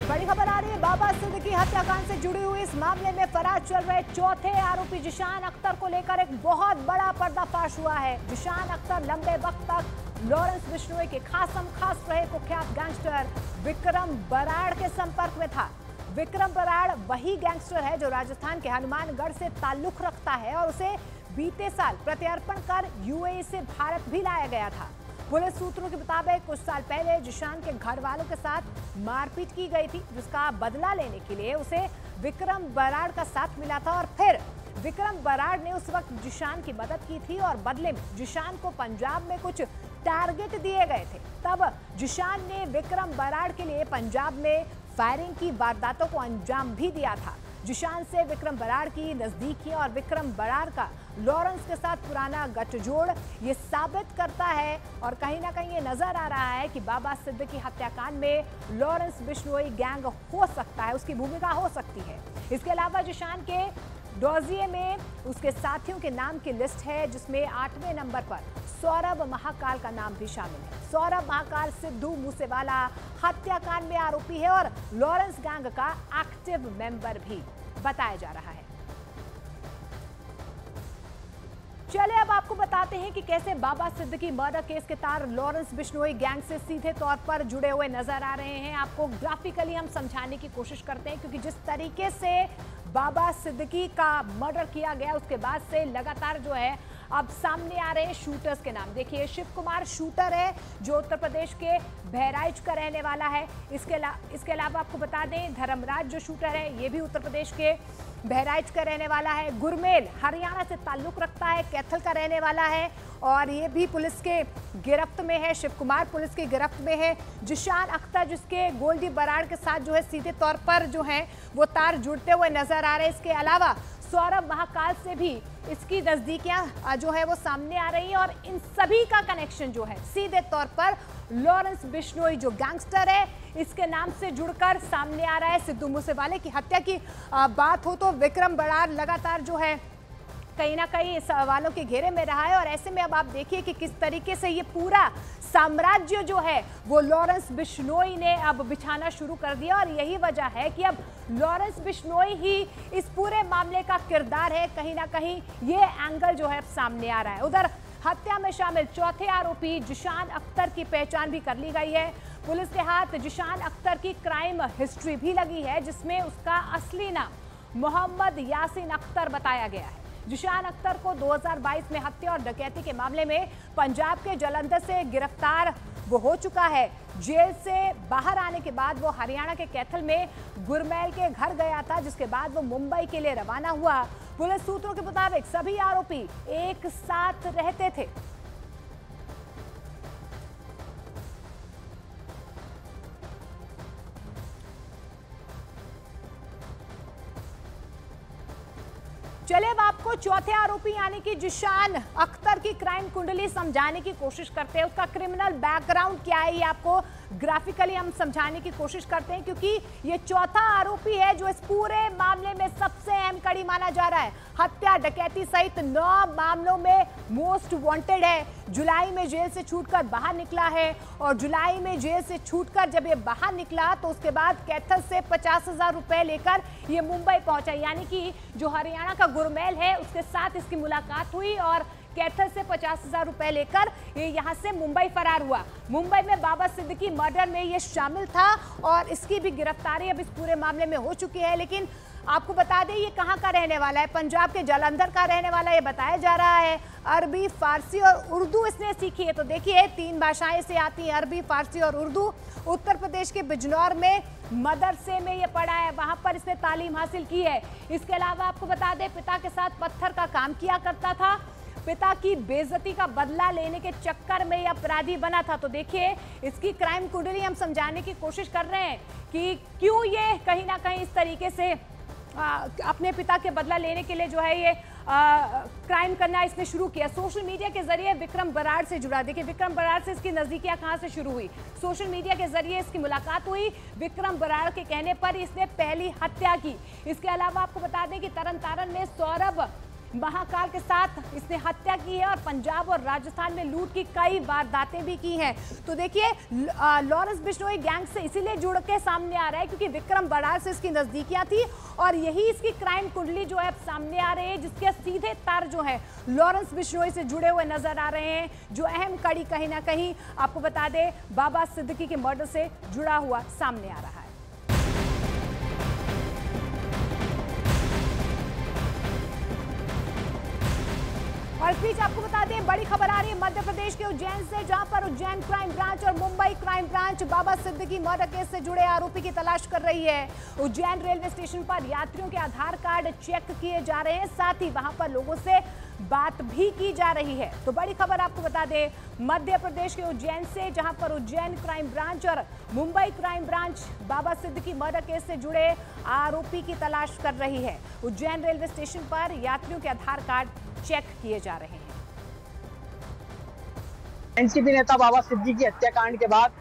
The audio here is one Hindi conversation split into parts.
बड़ी खबर आ रही है। बाबा सिद्दीकी हत्याकांड से जुड़ी हुई इस मामले में फरार चल रहे चौथे आरोपी जिशान अख्तर को लेकर एक बहुत बड़ा पर्दाफाश हुआ है। जिशान अख्तर लंबे वक्त तक लॉरेंस बिश्नोई के खास रहे कुख्यात गैंगस्टर विक्रम बराड़ के संपर्क में था। विक्रम बराड़ वही गैंगस्टर है जो राजस्थान के हनुमानगढ़ से ताल्लुक रखता है और उसे बीते साल प्रत्यर्पण कर यूएई से भारत भी लाया गया था। पुलिस सूत्रों के मुताबिक कुछ साल पहले जिशान के घर वालों के साथ मारपीट की गई थी, जिसका बदला लेने के लिए उसे विक्रम बराड़ का साथ मिला था और फिर विक्रम बराड़ ने उस वक्त जिशान की मदद की थी और बदले में जिशान को पंजाब में कुछ टारगेट दिए गए थे। तब जिशान ने विक्रम बराड़ के लिए पंजाब में फायरिंग की वारदातों को अंजाम भी दिया था। जिशान से विक्रम बराड़ की नजदीकियां और विक्रम बराड़ का लॉरेंस के साथ पुराना गठजोड़ ये साबित करता है और कहीं ना कहीं ये नजर आ रहा है कि बाबा सिद्दीकी हत्याकांड में लॉरेंस बिश्नोई गैंग हो सकता है, उसकी भूमिका हो सकती है। इसके अलावा जिशान के डोजिए में उसके साथियों के नाम की लिस्ट है, जिसमें 8वें नंबर पर सौरभ महाकाल का नाम भी शामिल है। सौरभ महाकाल सिद्धू मूसेवाला हत्याकांड में आरोपी है और लॉरेंस गैंग का एक्टिव मेंबर भी बताया जा रहा है। चलिए अब आपको बताते हैं कि कैसे बाबा सिद्दीकी मर्डर केस के तार लॉरेंस बिश्नोई गैंग से सीधे तौर पर जुड़े हुए नजर आ रहे हैं। आपको ग्राफिकली हम समझाने की कोशिश करते हैं, क्योंकि जिस तरीके से बाबा सिद्दीकी का मर्डर किया गया उसके बाद से लगातार जो है अब सामने आ रहे हैं शूटर्स के नाम। देखिए, शिव कुमार शूटर है जो उत्तर प्रदेश के बहराइच का रहने वाला है। इसके अलावा आपको बता दें धर्मराज जो शूटर है ये भी उत्तर प्रदेश के बहराइच का रहने वाला है। गुरमेल हरियाणा से ताल्लुक रखता है, कैथल का रहने वाला है और ये भी पुलिस के गिरफ्त में है। शिव कुमार पुलिस की गिरफ्त में है। जिशान अख्तर जिसके गोल्डी बराड़ के साथ जो है सीधे तौर पर जो है वो तार जुड़ते हुए नजर आ रहे हैं। इसके अलावा सौरभ महाकाल से भी इसकी नजदीकियां जो है वो सामने आ रही है और इन सभी का कनेक्शन जो है सीधे तौर पर लॉरेंस बिश्नोई जो गैंगस्टर है इसके नाम से जुड़कर सामने आ रहा है। सिद्धू मूसेवाले की हत्या की बात हो तो विक्रम बराड़ लगातार जो है कहीं ना कहीं सवालों के घेरे में रहा है और ऐसे में अब आप देखिए कि किस तरीके से ये पूरा साम्राज्य जो है वो लॉरेंस बिश्नोई ने अब बिछाना शुरू कर दिया और यही वजह है कि अब लॉरेंस बिश्नोई ही इस पूरे मामले का किरदार है। कहीं ना कहीं ये एंगल जो है सामने आ रहा है। उधर हत्या में शामिल चौथे आरोपी जिशान अख्तर की पहचान भी कर ली गई है। पुलिस के हाथ जिशान अख्तर की क्राइम हिस्ट्री भी लगी है, जिसमें उसका असली नाम मोहम्मद यासीन अख्तर बताया गया है। जिशान अख्तर को 2022 में हत्या और डकैती के मामले में पंजाब के जालंधर से गिरफ्तार वो हो चुका है। जेल से बाहर आने के बाद वो हरियाणा के कैथल में गुरमेल के घर गया था, जिसके बाद वो मुंबई के लिए रवाना हुआ। पुलिस सूत्रों के मुताबिक सभी आरोपी एक साथ रहते थे। चलिए अब आपको चौथे आरोपी यानी कि जिशान अख्तर की क्राइम कुंडली समझाने की कोशिश करते हैं। उसका क्रिमिनल बैकग्राउंड क्या है ये आपको ग्राफिकली हम समझाने की कोशिश करते हैं, क्योंकि ये चौथा आरोपी है जो इस पूरे मामले में सबसे अहम कड़ी माना जा रहा है। हत्या डकैती सहित 9 मामलों में मोस्ट वांटेड है। जुलाई में जेल से छूटकर बाहर निकला है और जुलाई में जेल से छूटकर जब ये बाहर निकला तो उसके बाद कैथल से 50,000 रुपए लेकर ये मुंबई पहुंचा। यानी कि जो हरियाणा का गुरमेल है उसके साथ इसकी मुलाकात हुई और कैथल से 50,000 रुपए लेकर ये यहाँ से मुंबई फरार हुआ। मुंबई में बाबा सिद्दीकी मर्डर में ये शामिल था और इसकी भी गिरफ्तारी अब इस पूरे मामले में हो चुकी है। लेकिन आपको बता दें ये कहाँ का रहने वाला है, पंजाब के जालंधर का रहने वाला ये बताया जा रहा है। अरबी, फारसी और उर्दू इसने सीखी है। तो देखिए 3 भाषाएं से आती हैं, अरबी, फारसी और उर्दू। उत्तर प्रदेश के बिजनौर में मदरसे में ये पढ़ा है, वहां पर इसने तालीम हासिल की है। इसके अलावा आपको बता दें पिता के साथ पत्थर का काम किया करता था। पिता की बेइज्जती का बदला लेने के चक्कर में ये अपराधी बना था। तो देखिए इसकी क्राइम कुंडली हम समझाने की कोशिश कर रहे हैं कि क्यों ये कहीं ना कहीं इस तरीके से अपने पिता के बदला लेने के लिए जो है ये क्राइम करना इसने शुरू किया। सोशल मीडिया के जरिए विक्रम बराड़ से जुड़ा। देखिए विक्रम बराड़ से इसकी नजदीकियां कहां से शुरू हुई, सोशल मीडिया के जरिए इसकी मुलाकात हुई। विक्रम बराड़ के कहने पर इसने पहली हत्या की। इसके अलावा आपको बता दें कि तरन तारण में सौरभ महाकाल के साथ इसने हत्या की है और पंजाब और राजस्थान में लूट की कई वारदातें भी की हैं। तो देखिए लॉरेंस बिश्नोई गैंग से इसीलिए जुड़ के सामने आ रहा है क्योंकि विक्रम बराड़ से इसकी नजदीकियां थी और यही इसकी क्राइम कुंडली जो है अब सामने आ रही है, जिसके सीधे तार जो है लॉरेंस बिश्नोई से जुड़े हुए नजर आ रहे हैं। जो अहम कड़ी कहीं ना कहीं आपको बता दें बाबा सिद्दीकी के मर्डर से जुड़ा हुआ सामने आ रहा है। और इस बीच आपको बता दें बड़ी खबर आ रही है मध्य प्रदेश के उज्जैन से, जहां पर उज्जैन क्राइम ब्रांच और मुंबई क्राइम ब्रांच बाबा सिद्दीकी मर्डर केस से जुड़े आरोपी की तलाश कर रही है। उज्जैन रेलवे स्टेशन पर यात्रियों के आधार कार्ड चेक किए जा रहे हैं, साथ ही वहां पर लोगों से बात भी की जा रही है। तो बड़ी खबर आपको बता दें मध्य प्रदेश के उज्जैन से, जहां पर उज्जैन क्राइम ब्रांच और मुंबई क्राइम ब्रांच बाबा सिद्दीकी मर्डर केस से जुड़े आरोपी की तलाश कर रही है। उज्जैन रेलवे स्टेशन पर यात्रियों के आधार कार्ड चेक किए जा रहे हैं। एनसीपी नेता बाबा सिद्दीकी हत्याकांड के बाद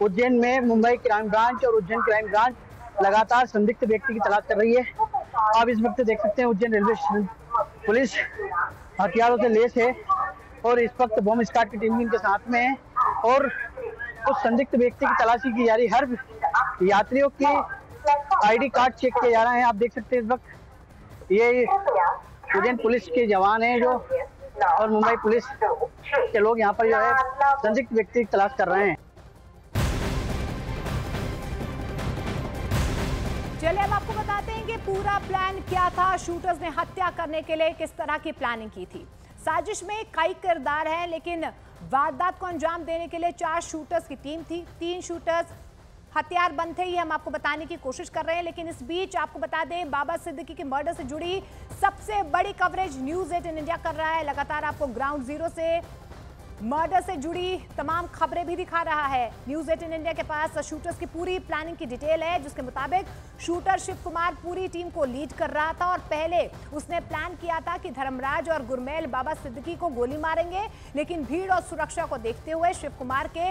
उज्जैन में मुंबई क्राइम ब्रांच और उज्जैन क्राइम ब्रांच लगातार संदिग्ध व्यक्ति की तलाश कर रही है। आप इस वक्त देख सकते हैं उज्जैन रेलवे स्टेशन पुलिस हथियारों से लेस है और इस वक्त बम स्क्वाड की टीम भी इनके साथ में है और उस संदिग्ध व्यक्ति की तलाशी की जा रही है। हर यात्रियों के आईडी कार्ड चेक किए जा रहे हैं। आप देख सकते हैं इस वक्त ये उज्जैन पुलिस के जवान हैं जो और मुंबई पुलिस के लोग यहाँ पर जो है संदिग्ध व्यक्ति की तलाश कर रहे हैं। चलिए अब आपको बताते हैं कि पूरा प्लान क्या था, शूटर्स ने हत्या करने के लिए किस तरह की प्लानिंग की थी। साजिश में कई किरदार हैं, लेकिन वारदात को अंजाम देने के लिए 4 शूटर्स की टीम थी। 3 शूटर्स हथियार बंद थे, ये हम आपको बताने की कोशिश कर रहे हैं। लेकिन इस बीच आपको बता दें बाबा सिद्दीकी के मर्डर से जुड़ी सबसे बड़ी कवरेज न्यूज़ 18 इंडिया कर रहा है। लगातार आपको ग्राउंड जीरो से मर्डर से जुड़ी तमाम खबरें भी दिखा रहा है। न्यूज़ 18 इंडिया के पास शूटर्स की पूरी प्लानिंग की डिटेल है, जिसके मुताबिक शूटर शिव कुमार पूरी टीम को लीड कर रहा था और पहले उसने प्लान किया था कि धर्मराज और गुरमेल बाबा सिद्दीकी को गोली मारेंगे, लेकिन भीड़ और सुरक्षा को देखते हुए शिव कुमार के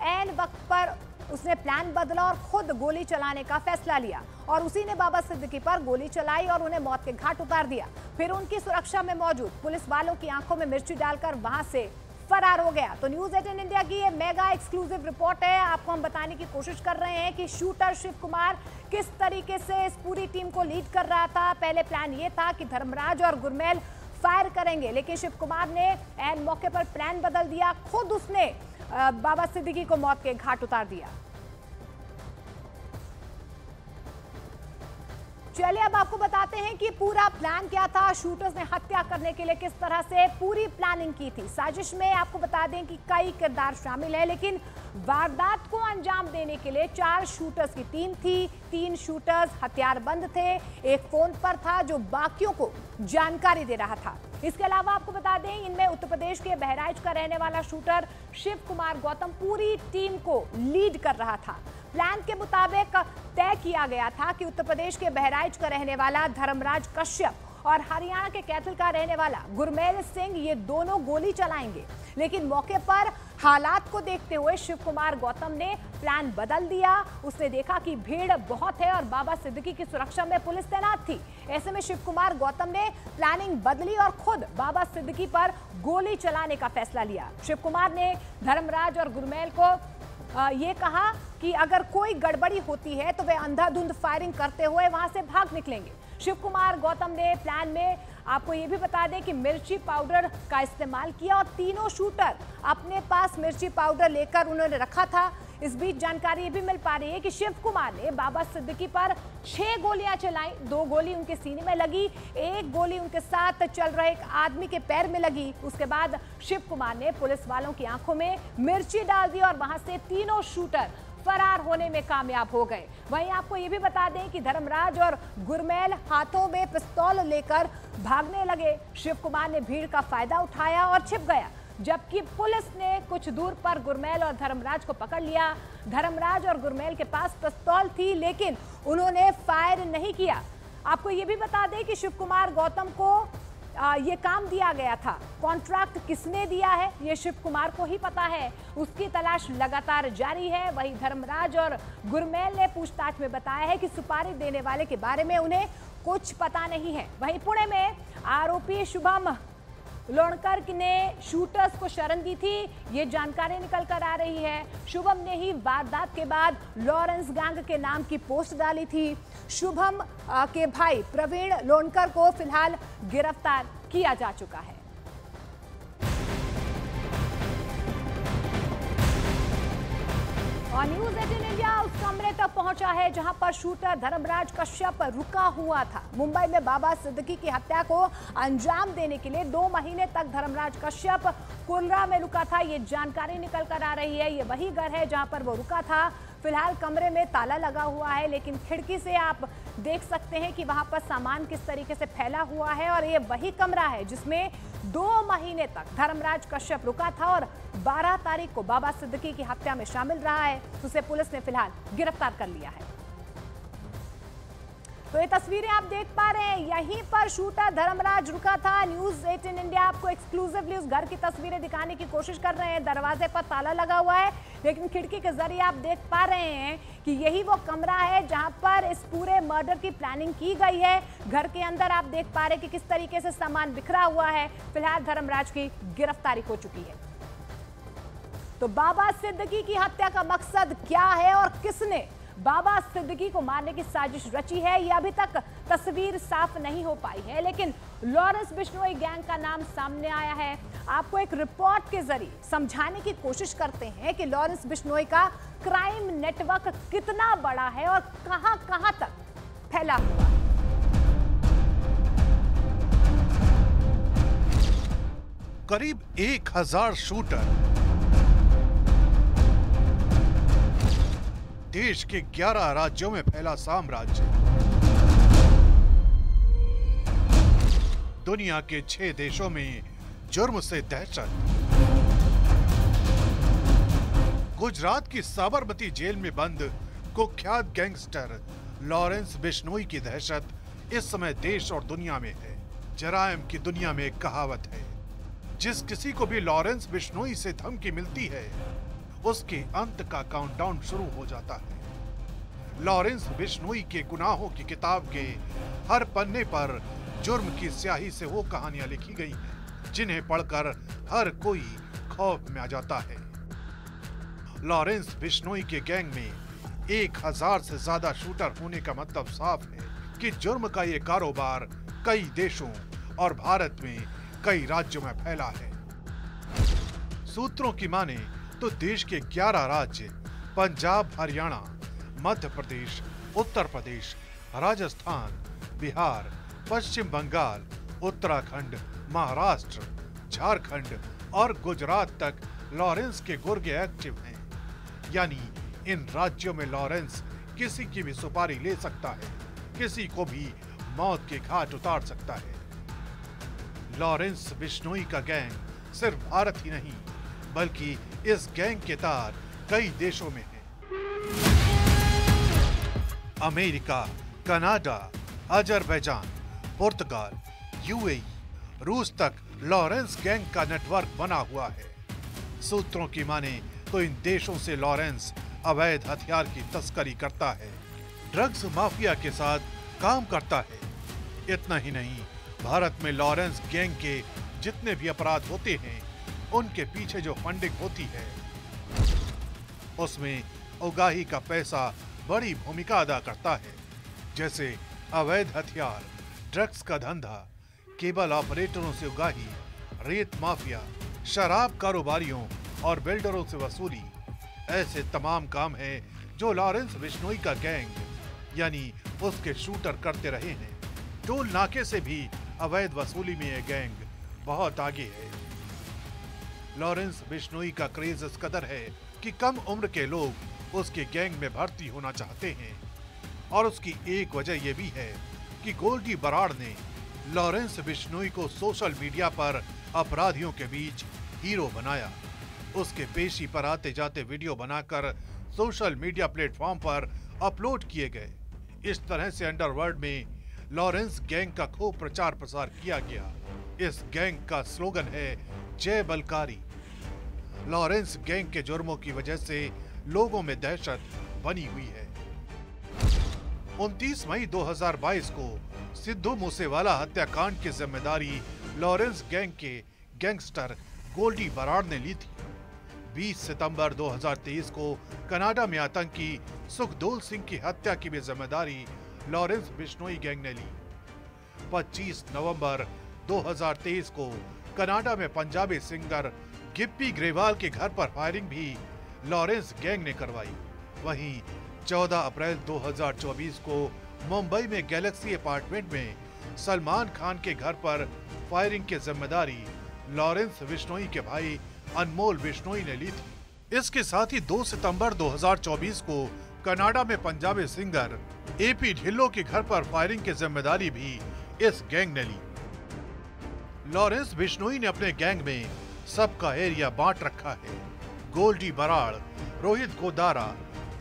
ऐन वक्त पर उसने प्लान बदला और खुद गोली चलाने का फैसला लिया और उसी ने बाबा सिद्दीकी पर गोली चलाई और उन्हें मौत के घाट उतार दिया। फिर उनकी सुरक्षा में मौजूद पुलिस वालों की आंखों में मिर्ची डालकर वहां से फरार हो गया। तो न्यूज़ 18 इंडिया की ये मेगा एक्सक्लूसिव रिपोर्ट है। आपको हम बताने की कोशिश कर रहे हैं कि शूटर शिव कुमार किस तरीके से इस पूरी टीम को लीड कर रहा था। पहले प्लान ये था कि धर्मराज और गुरमेल फायर करेंगे, लेकिन शिव कुमार ने ऐन मौके पर प्लान बदल दिया। खुद उसने बाबा सिद्दीकी को मौत के घाट उतार दिया। चलिए अब आपको बताते हैं कि पूरा प्लान क्या था, शूटर्स ने हत्या करने के लिए किस तरह से पूरी प्लानिंग की थी। साजिश में आपको बता दें कि कई किरदार शामिल है, लेकिन वारदात को अंजाम देने के लिए 4 शूटर्स की टीम थी। 3 शूटर्स हथियारबंद थे, एक फोन पर था जो बाकियों को जानकारी दे रहा था। इसके अलावा आपको बता दें इनमें उत्तर प्रदेश के बहराइच का रहने वाला शूटर शिव कुमार गौतम पूरी टीम को लीड कर रहा था। प्लान के मुताबिक तय किया गया था कि उत्तर प्रदेश के बहराइच का रहने वाला धर्मराज कश्यप और हरियाणा के कैथल का रहने वाला गुरमेल सिंह ये दोनों गोली चलाएंगे, लेकिन मौके पर हालात को देखते हुए शिव कुमार गौतम ने प्लान बदल दिया। उसने देखा कि भीड़ बहुत है और बाबा सिद्दीकी की सुरक्षा में पुलिस तैनात थी। ऐसे में शिव कुमार गौतम ने प्लानिंग बदली और खुद बाबा सिद्दीकी पर गोली चलाने का फैसला लिया। शिव कुमार ने धर्मराज और गुरमेल को ये कहा कि अगर कोई गड़बड़ी होती है तो वे अंधाधुंध फायरिंग करते हुए वहां से भाग निकलेंगे। शिव कुमार गौतम ने प्लान में आपको ये भी बता दें कि मिर्ची पाउडर का इस्तेमाल किया और तीनों शूटर अपने पास मिर्ची पाउडर लेकर उन्होंने रखा था। इस बीच जानकारी ये भी मिल पा रही है कि शिव कुमार ने बाबा सिद्दीकी पर 6 गोलियां चलाई। 2 गोली उनके सीने में लगी, 1 गोली उनके साथ चल रहे एक आदमी के पैर में लगी। उसके बाद शिव कुमार ने पुलिस वालों की आंखों में मिर्ची डाल दी और वहां से तीनों शूटर फरार होने में कामयाब हो गए। वहीं आपको ये भी बता दें कि धर्मराज और गुरमेल हाथों में पिस्तौल लेकर भागने लगे। शिव कुमार ने भीड़ का फायदा उठाया और छिप गया, जबकि पुलिस ने कुछ दूर पर गुरमेल और धर्मराज को पकड़ लिया। धर्मराज और गुरमेल के पास पिस्तौल थी, लेकिन उन्होंने फायर नहीं किया। आपको ये भी बता दें कि शिव कुमार गौतम को ये काम दिया गया था, कॉन्ट्रैक्ट किसने दिया है ये शिव कुमार को ही पता है। उसकी तलाश लगातार जारी है। वहीं धर्मराज और गुरमेल ने पूछताछ में बताया है कि सुपारी देने वाले के बारे में उन्हें कुछ पता नहीं है। वहीं पुणे में आरोपी शुभम लोणकर ने शूटर्स को शरण दी थी, ये जानकारी निकल कर आ रही है। शुभम ने ही वारदात के बाद लॉरेंस गैंग के नाम की पोस्ट डाली थी। शुभम के भाई प्रवीण लोणकर को फिलहाल गिरफ्तार किया जा चुका है। और न्यूज़ 18 इंडिया उस कमरे तक पहुंचा है जहां पर शूटर धर्मराज कश्यप रुका हुआ था। मुंबई में बाबा सिद्दीकी की हत्या को अंजाम देने के लिए 2 महीने तक धर्मराज कश्यप कुर्रा में रुका था, ये जानकारी निकल कर आ रही है। ये वही घर है जहां पर वो रुका था। फिलहाल कमरे में ताला लगा हुआ है, लेकिन खिड़की से आप देख सकते हैं कि वहां पर सामान किस तरीके से फैला हुआ है। और ये वही कमरा है जिसमें 2 महीने तक धर्मराज कश्यप रुका था और 12 तारीख को बाबा सिद्दीकी की हत्या में शामिल रहा है। उसे पुलिस ने फिलहाल गिरफ्तार कर लिया है। तो ये तस्वीरें आप देख पा रहे हैं, यहीं पर शूटर धर्मराज रुका था। न्यूज़ 18 इंडिया आपको एक्सक्लूसिवली उस घर की तस्वीरें दिखाने की कोशिश कर रहे हैं। दरवाजे पर ताला लगा हुआ है, लेकिन खिड़की के जरिए आप देख पा रहे हैं कि यही वो कमरा है जहां पर इस पूरे मर्डर की प्लानिंग की गई है। घर के अंदर आप देख पा रहे हैं कि किस तरीके से सामान बिखरा हुआ है। फिलहाल धर्मराज की गिरफ्तारी हो चुकी है। तो बाबा सिद्दीकी की हत्या का मकसद क्या है और किसने बाबा सिद्दीकी को मारने की साजिश रची है, यह अभी तक तस्वीर साफ नहीं हो पाई है। लेकिन लॉरेंस बिश्नोई गैंग का नाम सामने आया है। आपको एक रिपोर्ट के जरिए समझाने की कोशिश करते हैं कि लॉरेंस बिश्नोई का क्राइम नेटवर्क कितना बड़ा है और कहां-कहां तक फैला हुआ है। करीब 1000 शूटर देश के 11 राज्यों में फैला साम्राज्य, दुनिया के 6 देशों में जुर्म से दहशत, गुजरात की साबरमती जेल में बंद कुख्यात गैंगस्टर लॉरेंस बिश्नोई की दहशत इस समय देश और दुनिया में है। जराइम की दुनिया में एक कहावत है, जिस किसी को भी लॉरेंस बिश्नोई से धमकी मिलती है उसके अंत का काउंटडाउन शुरू हो जाता है। लॉरेंस बिश्नोई के गुनाहों की किताब के हर पन्ने पर जुर्म की स्याही से वो कहानियां लिखी गई हैं जिन्हें पढ़कर हर कोई खौफ में आ जाता है। लॉरेंस बिश्नोई के गैंग में 1000 से ज्यादा शूटर होने का मतलब साफ है कि जुर्म का ये कारोबार कई देशों और भारत में कई राज्यों में फैला है। सूत्रों की माने तो देश के 11 राज्य पंजाब, हरियाणा, मध्य प्रदेश, उत्तर प्रदेश, राजस्थान, बिहार, पश्चिम बंगाल, उत्तराखंड, महाराष्ट्र, झारखंड और गुजरात तक लॉरेंस के गुर्गे एक्टिव हैं। यानी इन राज्यों में लॉरेंस किसी की भी सुपारी ले सकता है, किसी को भी मौत के घाट उतार सकता है। लॉरेंस बिश्नोई का गैंग सिर्फ भारत ही नहीं बल्कि इस गैंग के तार कई देशों में हैं। अमेरिका, कनाडा, अजरबैजान, पुर्तगाल, यूएई, रूस तक लॉरेंस गैंग का नेटवर्क बना हुआ है। सूत्रों की माने तो इन देशों से लॉरेंस अवैध हथियार की तस्करी करता है, ड्रग्स माफिया के साथ काम करता है। इतना ही नहीं, भारत में लॉरेंस गैंग के जितने भी अपराध होते हैं उनके पीछे जो फंडिंग होती है उसमें उगाही का पैसा बड़ी भूमिका अदा करता है। जैसे अवैध हथियार, ड्रग्स का धंधा, केबल ऑपरेटरों से उगाही, रेत माफिया, शराब कारोबारियों और बिल्डरों से वसूली। ऐसे तमाम काम हैं जो लॉरेंस बिश्नोई का गैंग यानी उसके शूटर करते रहे हैं। टोल नाके से भी अवैध वसूली में यह गैंग बहुत आगे है। लॉरेंस बिश्नोई का क्रेज इस कदर है कि कम उम्र के लोग उसके गैंग में भर्ती होना चाहते हैं। और उसकी एक वजह यह भी है कि गोल्डी बराड़ ने लॉरेंस बिश्नोई को सोशल मीडिया पर अपराधियों के बीच हीरो बनाया। उसके पेशी पर आते जाते वीडियो बनाकर सोशल मीडिया प्लेटफॉर्म पर अपलोड किए गए। इस तरह से अंडरवर्ल्ड में लॉरेंस गैंग का खूब प्रचार प्रसार किया गया। इस गैंग का स्लोगन है जय बलकारी। लॉरेंस गैंग के जुर्मों की वजह से लोगों में दहशत बनी हुई है। 29 मई 2022 को सिद्धू मूसेवाला हत्याकांड की जिम्मेदारी लॉरेंस गैंग के गैंगस्टर गोल्डी बराड़ ने ली थी। 20 सितंबर 2023 को कनाडा में आतंकी सुखदोल सिंह की हत्या की भी जिम्मेदारी लॉरेंस बिश्नोई गैंग ने ली। 25 नवंबर 2023 को कनाडा में पंजाबी सिंगर गिप्पी ग्रेवाल के घर पर फायरिंग भी लॉरेंस गैंग ने करवाई। वहीं 14 अप्रैल 2024 को मुंबई में गैलेक्सी अपार्टमेंट में सलमान खान के घर पर फायरिंग की जिम्मेदारी लॉरेंस बिश्नोई के भाई अनमोल बिश्नोई ने ली थी। इसके साथ ही 2 सितंबर 2024 को कनाडा में पंजाबी सिंगर एपी ढिल्लो के घर पर फायरिंग की जिम्मेदारी भी इस गैंग ने ली। लॉरेंस बिश्नोई ने अपने गैंग में सबका एरिया बांट रखा है। गोल्डी बराड़, रोहित गोदारा,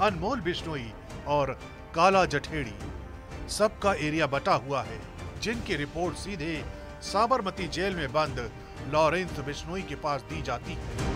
अनमोल बिश्नोई और काला जठेड़ी सबका एरिया बटा हुआ है, जिनकी रिपोर्ट सीधे साबरमती जेल में बंद लॉरेंस बिश्नोई के पास दी जाती है।